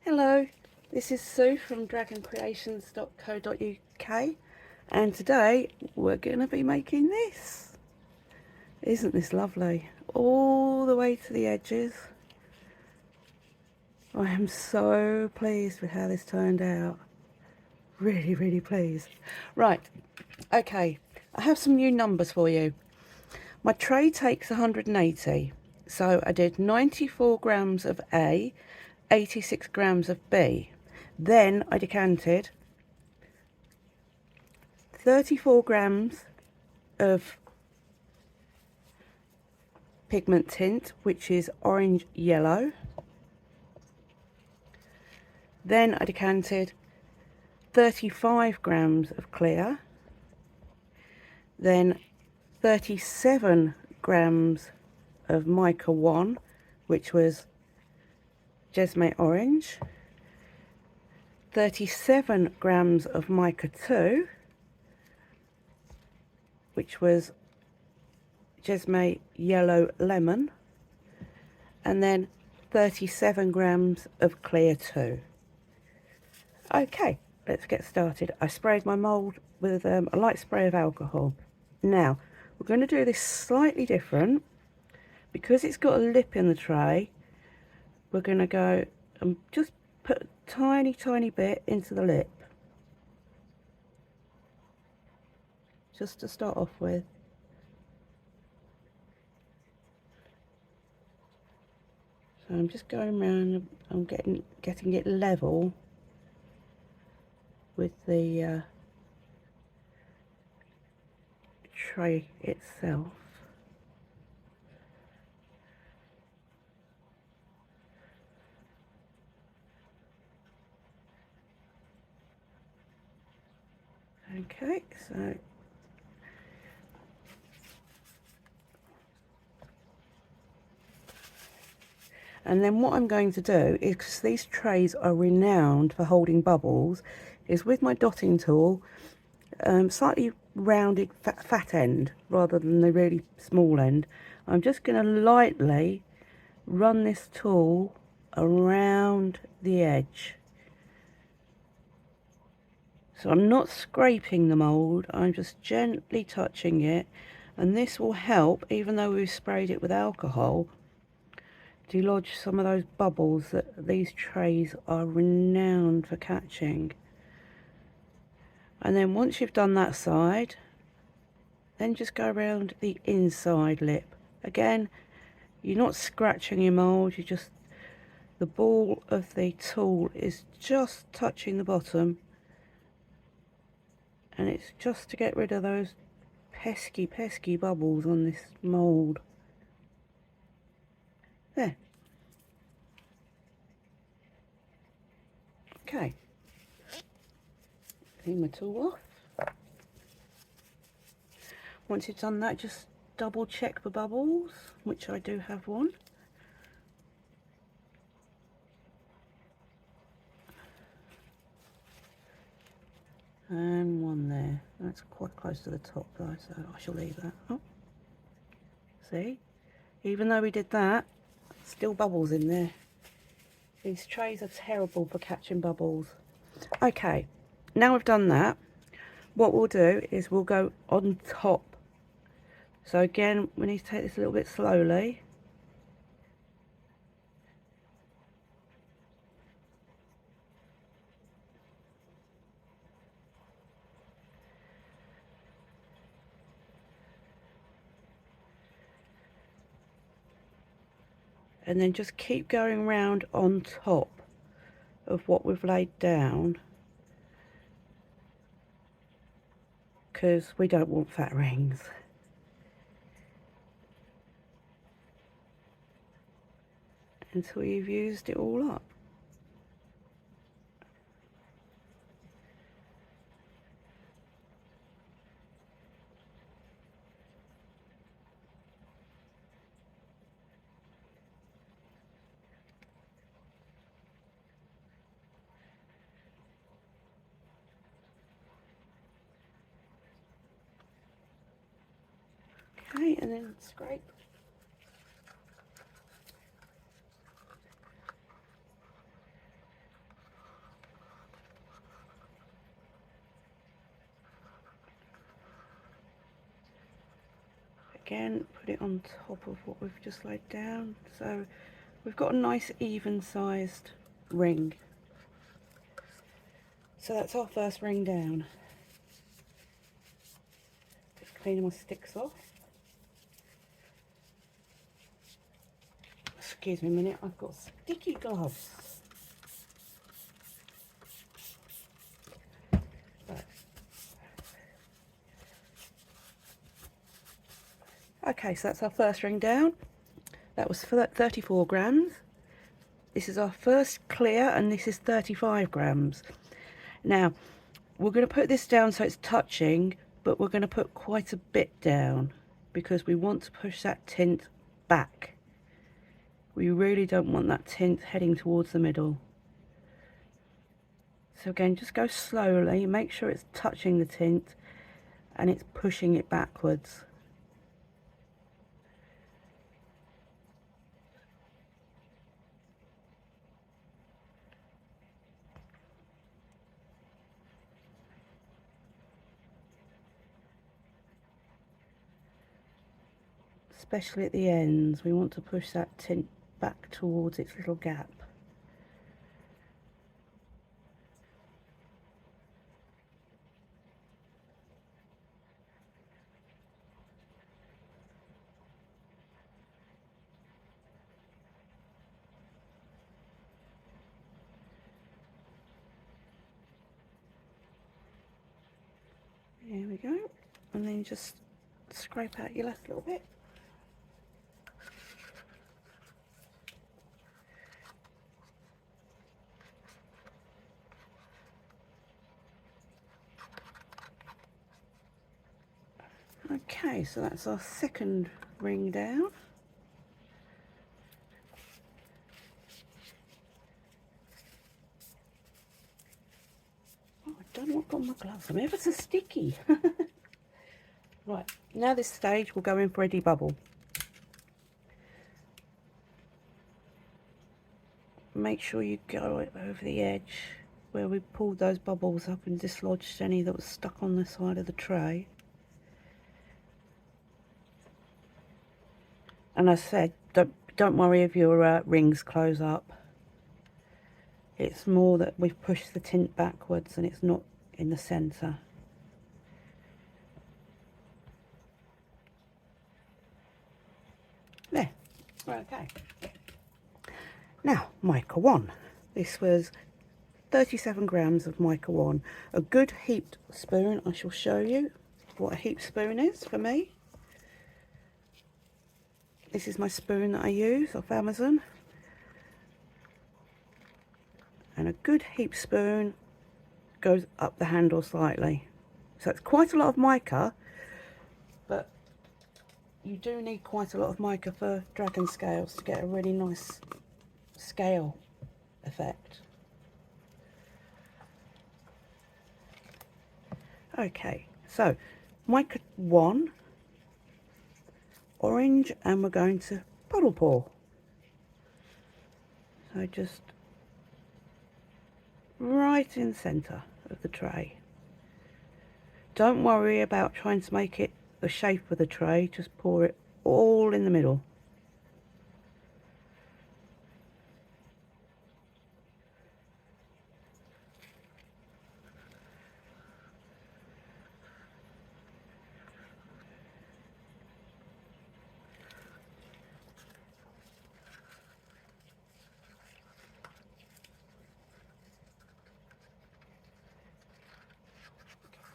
Hello, this is Sue from dragoncreations.co.uk and today we're going to be making this. Isn't this lovely? All the way to the edges. I am so pleased with how this turned out. Really pleased. Right, okay, I have some new numbers for you. My tray takes 180, so I did 94 grams of A, 86 grams of B. Then I decanted 34 grams of pigment tint, which is orange yellow. Then I decanted 35 grams of clear. Then 37 grams of mica 1, which was Jesme orange. 37 grams of mica 2, which was Jesme yellow lemon, and then 37 grams of clear 2. Okay, let's get started. I sprayed my mould with a light spray of alcohol. Now we're going to do this slightly different because it's got a lip in the tray. We're going to go and just put a tiny bit into the lip, just to start off with. So I'm just going around, I'm getting it level with the tray itself. Okay, so and then what I'm going to do is, because these trays are renowned for holding bubbles, is with my dotting tool, slightly rounded fat end rather than the really small end, I'm just going to lightly run this tool around the edge. So I'm not scraping the mould, I'm just gently touching it, and this will help, even though we've sprayed it with alcohol, to lodge some of those bubbles that these trays are renowned for catching. And then once you've done that side, then just go around the inside lip. Again, you're not scratching your mould, you just, the ball of the tool is just touching the bottom, and it's just to get rid of those pesky bubbles on this mould. There. Okay. Clean my tool off. Once you've done that, just double check the bubbles, which I do have one. And one there. That's quite close to the top though, so I shall leave that. Oh, see? Even though we did that, still bubbles in there. These trays are terrible for catching bubbles. Okay, now we've done that, what we'll do is we'll go on top. So again, we need to take this a little bit slowly. And then just keep going round on top of what we've laid down, because we don't want fat rings. Until you've used it all up. Okay, and then scrape. again, put it on top of what we've just laid down. So we've got a nice even sized ring. So that's our first ring down. Just cleaning my sticks off. Excuse me a minute, I've got sticky gloves. Right. Okay, so that's our first ring down. That was 34 grams. This is our first clear, and this is 35 grams. Now, we're going to put this down so it's touching, but we're going to put quite a bit down because we want to push that tint back. We really don't want that tint heading towards the middle. So again, just go slowly, make sure it's touching the tint and it's pushing it backwards. Especially at the ends, we want to push that tint back towards its little gap. There we go. And then just scrape out your last little bit. Okay, so that's our second ring down. Oh, I don't know what got on my gloves. I'm ever so sticky. Right, now this stage we'll go in for a debubble. Make sure you go over the edge where we pulled those bubbles up and dislodged any that was stuck on the side of the tray. And as I said, don't worry if your rings close up. It's more that we've pushed the tint backwards and it's not in the centre. There. Right, okay. Now, mica 1. This was 37 grams of mica 1. A good heaped spoon. I shall show you what a heaped spoon is for me. This is my spoon that I use off Amazon. And a good heaped spoon goes up the handle slightly. So it's quite a lot of mica, but you do need quite a lot of mica for dragon scales to get a really nice scale effect. Okay, so mica 1, orange, and we're going to puddle pour. So just right in the centre of the tray. Don't worry about trying to make it the shape of the tray, just pour it all in the middle.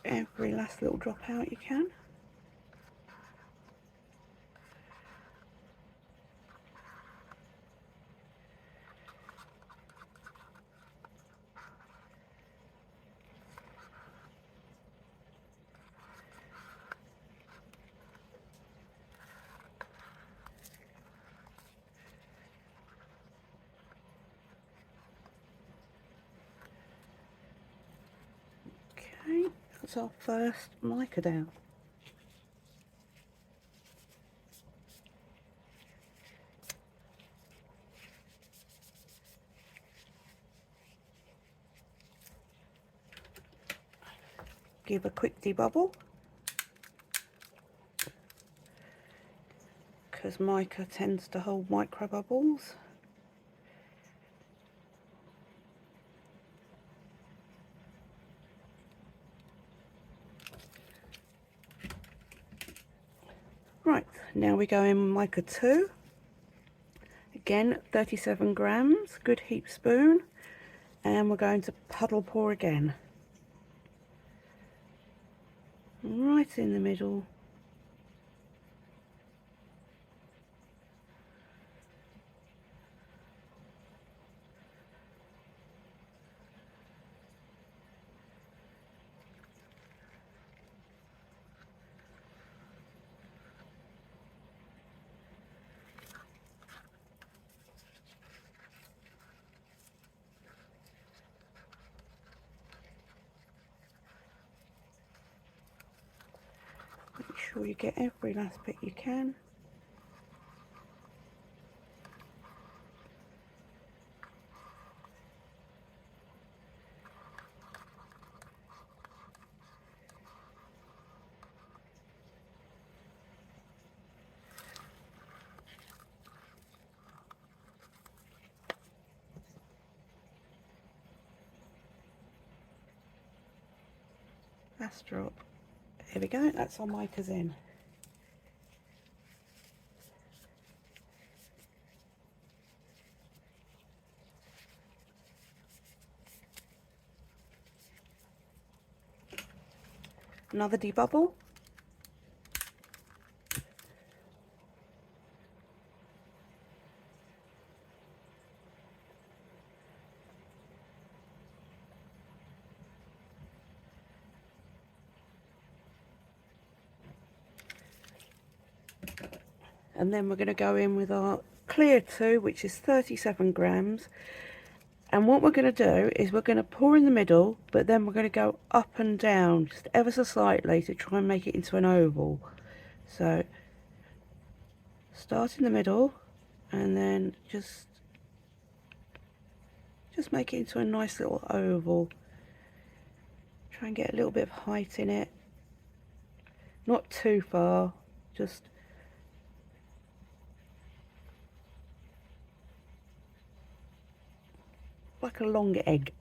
Every last little drop out you can. Okay, that's our first mica down. Give a quick debubble. because mica tends to hold micro bubbles. Right, now we go in mica 2. Again, 37 grams, good heap spoon, and we're going to puddle pour again. Right in the middle. Make sure you get every last bit you can. Last drop. Here we go, that's our micas in. Another debubble. And then we're going to go in with our clear 2, which is 37 grams. And what we're going to do is we're going to pour in the middle, but then we're going to go up and down just ever so slightly to try and make it into an oval. So start in the middle and then just make it into a nice little oval. Try and get a little bit of height in it. Not too far, just like a long egg.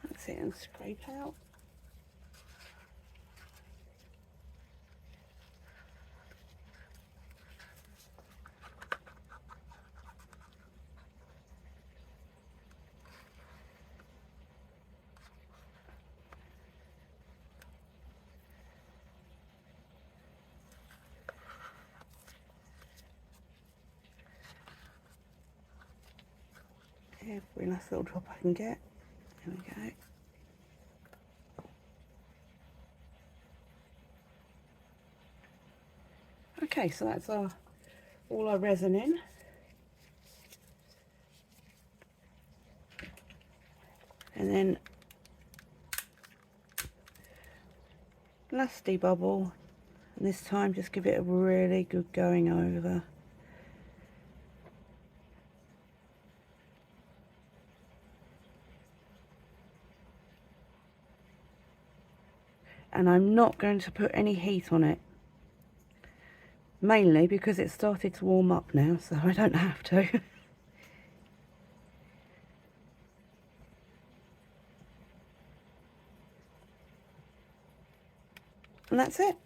That's it, and scrape out. Every last little drop I can get. There we go. Okay, so that's all our resin in. And then last debubble, and this time just give it a really good going over. And I'm not going to put any heat on it, mainly because it started to warm up now, so I don't have to. And that's it.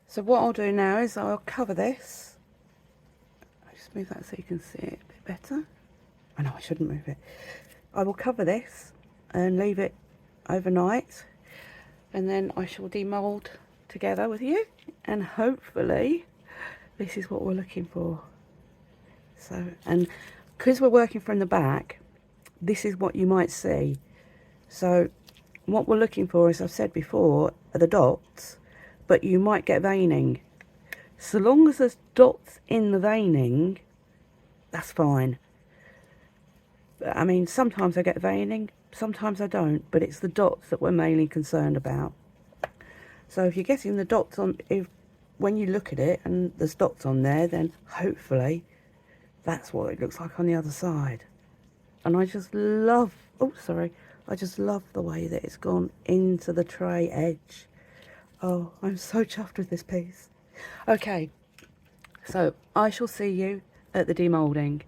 So what I'll do now is I'll cover this. I'll just move that so you can see it a bit better. I know I shouldn't move it. I will cover this and leave it overnight, and then I shall demould together with you, and hopefully this is what we're looking for. So, and because we're working from the back, this is what you might see. So what we're looking for, as I've said before, are the dots, but you might get veining. So long as there's dots in the veining, that's fine. I mean, sometimes I get veining, sometimes I don't, but it's the dots that we're mainly concerned about. So if you're getting the dots on, when you look at it and there's dots on there, then hopefully That's what it looks like on the other side. And I just love, oh sorry, I just love the way that it's gone into the tray edge. Oh, I'm so chuffed with this piece. Okay, so I shall see you at the demoulding.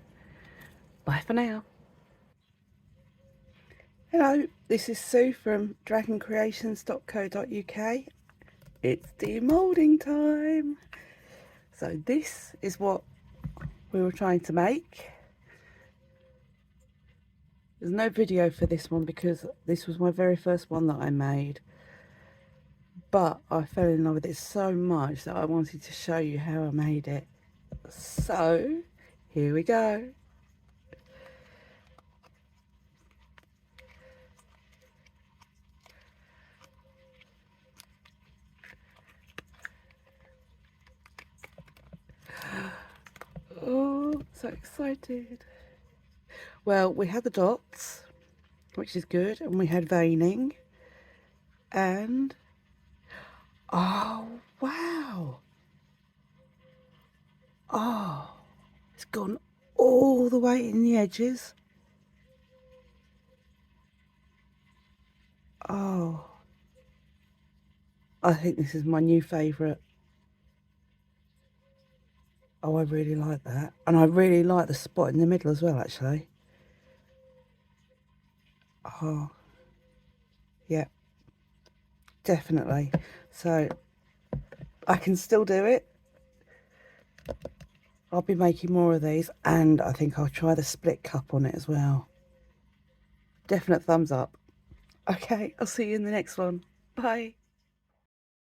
Bye for now. Hello, this is Sue from dragoncreations.co.uk. It's demoulding time. So this is what we were trying to make. There's no video for this one because this was my very first one that I made. But I fell in love with it so much that I wanted to show you how I made it. So, here we go. Oh, so excited. Well, we had the dots, which is good, and we had veining. And, oh, wow. Oh, it's gone all the way in the edges. Oh, I think this is my new favourite. Oh, I really like that. And I really like the spot in the middle as well, actually. Oh, yeah, definitely. So, I can still do it. I'll be making more of these, and I think I'll try the split cup on it as well. Definite thumbs up. Okay, I'll see you in the next one. Bye.